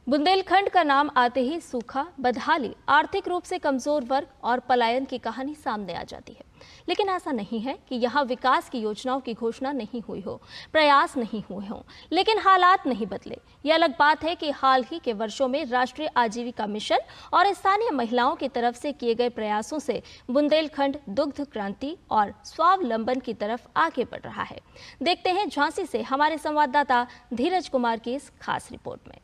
बुंदेलखंड का नाम आते ही सूखा, बदहाली, आर्थिक रूप से कमजोर वर्ग और पलायन की कहानी सामने आ जाती है। लेकिन ऐसा नहीं है कि यहाँ विकास की योजनाओं की घोषणा नहीं हुई हो, प्रयास नहीं हुए हों, लेकिन हालात नहीं बदले। ये अलग बात है कि हाल ही के वर्षों में राष्ट्रीय आजीविका मिशन और स्थानीय महिलाओं की तरफ से किए गए प्रयासों से बुंदेलखंड दुग्ध क्रांति और स्वावलंबन की तरफ आगे बढ़ रहा है। देखते हैं झांसी से हमारे संवाददाता धीरज कुमार की इस खास रिपोर्ट में।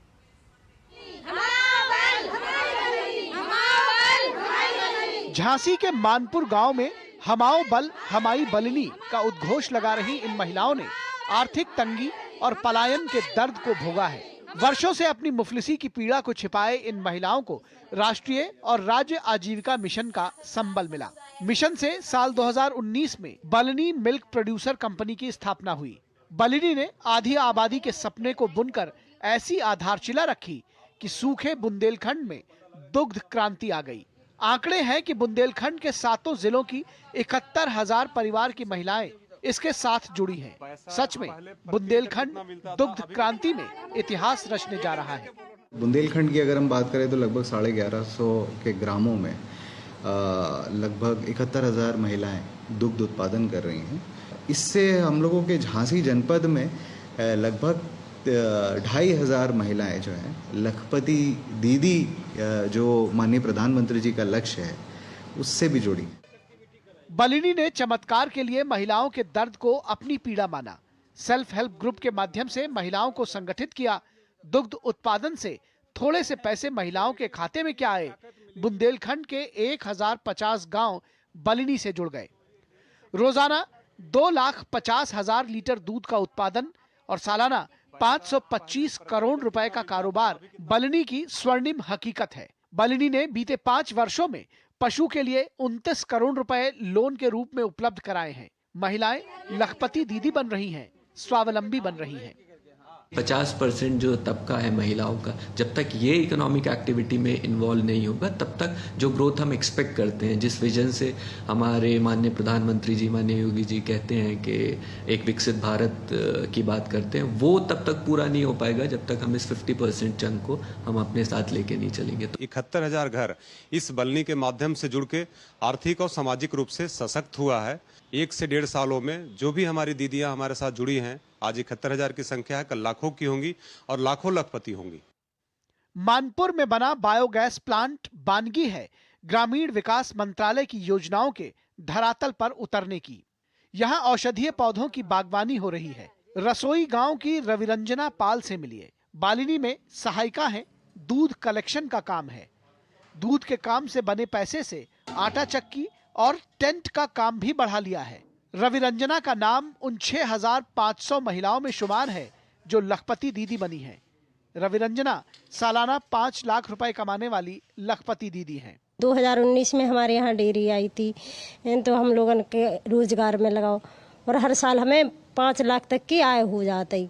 झांसी के मानपुर गांव में हमाओ बल हमाई बलिनी का उद्घोष लगा रही इन महिलाओं ने आर्थिक तंगी और पलायन के दर्द को भोगा है। वर्षों से अपनी मुफलिसी की पीड़ा को छिपाए इन महिलाओं को राष्ट्रीय और राज्य आजीविका मिशन का संबल मिला। मिशन से साल 2019 में बलिनी मिल्क प्रोड्यूसर कंपनी की स्थापना हुई। बलिनी ने आधी आबादी के सपने को बुनकर ऐसी आधारशिला रखी कि सूखे बुंदेलखंड में दुग्ध क्रांति आ गई। आंकड़े हैं कि बुंदेलखंड के 7 जिलों की 71,000 परिवार की महिलाएं इसके साथ जुड़ी हैं। सच में बुंदेलखंड दुग्ध क्रांति में इतिहास रचने जा रहा है। बुंदेलखंड की अगर हम बात करें तो लगभग 1150 के ग्रामों में लगभग 71,000 महिलाएं दुग्ध उत्पादन कर रही हैं। इससे हम लोगों के झांसी जनपद में लगभग 2,500 महिलाएं जो हैं लखपति दीदी जो माननीय प्रधानमंत्री जी का लक्ष्य है उससे भी जुड़ी। बलिनी ने चमत्कार के लिए महिलाओं के दर्द को अपनी पीड़ा माना। सेल्फ हेल्प ग्रुप के माध्यम से महिलाओं को संगठित किया। दुग्ध उत्पादन से थोड़े से पैसे महिलाओं के खाते में क्या आए, बुंदेलखंड के 1050 गांव बलिनी से जुड़ गए। रोजाना 2,50,000 लीटर दूध का उत्पादन और सालाना 525 करोड़ रुपए का कारोबार बलिनी की स्वर्णिम हकीकत है। बलिनी ने बीते 5 वर्षों में पशु के लिए 29 करोड़ रुपए लोन के रूप में उपलब्ध कराए हैं। महिलाएं लखपति दीदी बन रही हैं, स्वावलंबी बन रही हैं। 50% जो तबका है महिलाओं का, जब तक ये इकोनॉमिक एक्टिविटी में इन्वॉल्व नहीं होगा तब तक जो ग्रोथ हम एक्सपेक्ट करते हैं, जिस विजन से हमारे माननीय प्रधानमंत्री जी, माननीय योगी जी कहते हैं कि एक विकसित भारत की बात करते हैं, वो तब तक पूरा नहीं हो पाएगा जब तक हम इस 50% चंक को हम अपने साथ लेके नहीं चलेंगे। तो 71,000 घर इस बलिनी के माध्यम से जुड़ के आर्थिक और सामाजिक रूप से सशक्त हुआ है। 1 से 1.5 सालों में जो भी हमारी दीदियां हमारे साथ जुड़ी हैं, आज 71,000 की संख्या है, कल लाखों की होंगी और लाखों लखपति होंगी। मानपुर में बना बायोगैस प्लांट बानगी है ग्रामीण विकास मंत्रालय की योजनाओं के धरातल पर उतरने की। यहाँ औषधीय पौधों की बागवानी हो रही है। रसोई गांव की रविरंजना पाल से मिलिए। बालिनी में सहायिका है, दूध कलेक्शन का काम है। दूध के काम से बने पैसे से आटा चक्की और टेंट का काम भी बढ़ा लिया है। रविरंजना का नाम उन 6,500 महिलाओं में शुमार है जो लखपति दीदी बनी है। रविरंजना सालाना 5 लाख रुपए कमाने वाली लखपति दीदी हैं। 2019 में हमारे यहाँ डेयरी आई थी, तो हम लोगों के रोजगार में लगाओ और हर साल हमें 5 लाख तक की आय हो जाती।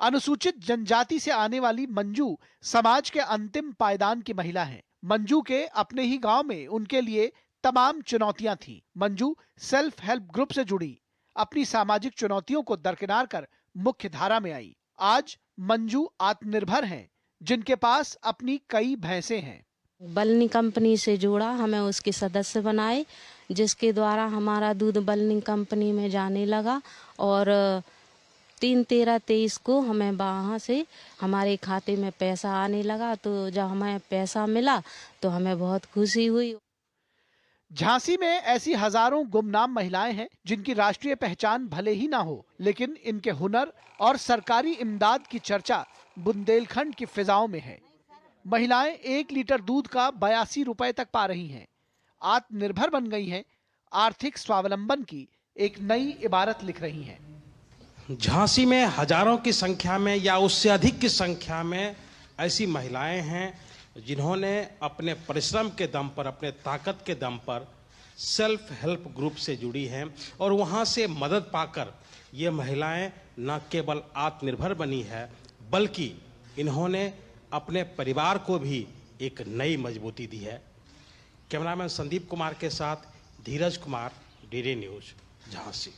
अनुसूचित जनजाति से आने वाली मंजू समाज के अंतिम पायदान की महिला है। मंजू के अपने ही गांव में उनके लिए तमाम चुनौतियां थी। मंजू सेल्फ हेल्प ग्रुप से जुड़ी, अपनी सामाजिक चुनौतियों को दरकिनार कर मुख्य धारा में आई। आज मंजू आत्मनिर्भर हैं, जिनके पास अपनी कई भैंसें हैं। बलिनी कंपनी से जुड़ा, हमें उसके सदस्य बनाए, जिसके द्वारा हमारा दूध बलिनी कंपनी में जाने लगा और 3/13/23 को हमें वहाँ से हमारे खाते में पैसा आने लगा। तो जब हमें पैसा मिला तो हमें बहुत खुशी हुई। झांसी में ऐसी हजारों गुमनाम महिलाएं हैं जिनकी राष्ट्रीय पहचान भले ही ना हो, लेकिन इनके हुनर और सरकारी इमदाद की चर्चा बुंदेलखंड की फिजाओं में है। महिलाएं 1 लीटर दूध का 82 रुपए तक पा रही हैं। आत्मनिर्भर बन गई हैं। आर्थिक स्वावलंबन की एक नई इबारत लिख रही हैं। झांसी में हजारों की संख्या में या उससे अधिक की संख्या में ऐसी महिलाएं हैं जिन्होंने अपने परिश्रम के दम पर, अपने ताकत के दम पर सेल्फ हेल्प ग्रुप से जुड़ी हैं और वहां से मदद पाकर ये महिलाएं न केवल आत्मनिर्भर बनी है, बल्कि इन्होंने अपने परिवार को भी एक नई मजबूती दी है। कैमरामैन संदीप कुमार के साथ धीरज कुमार, DD न्यूज, झांसी।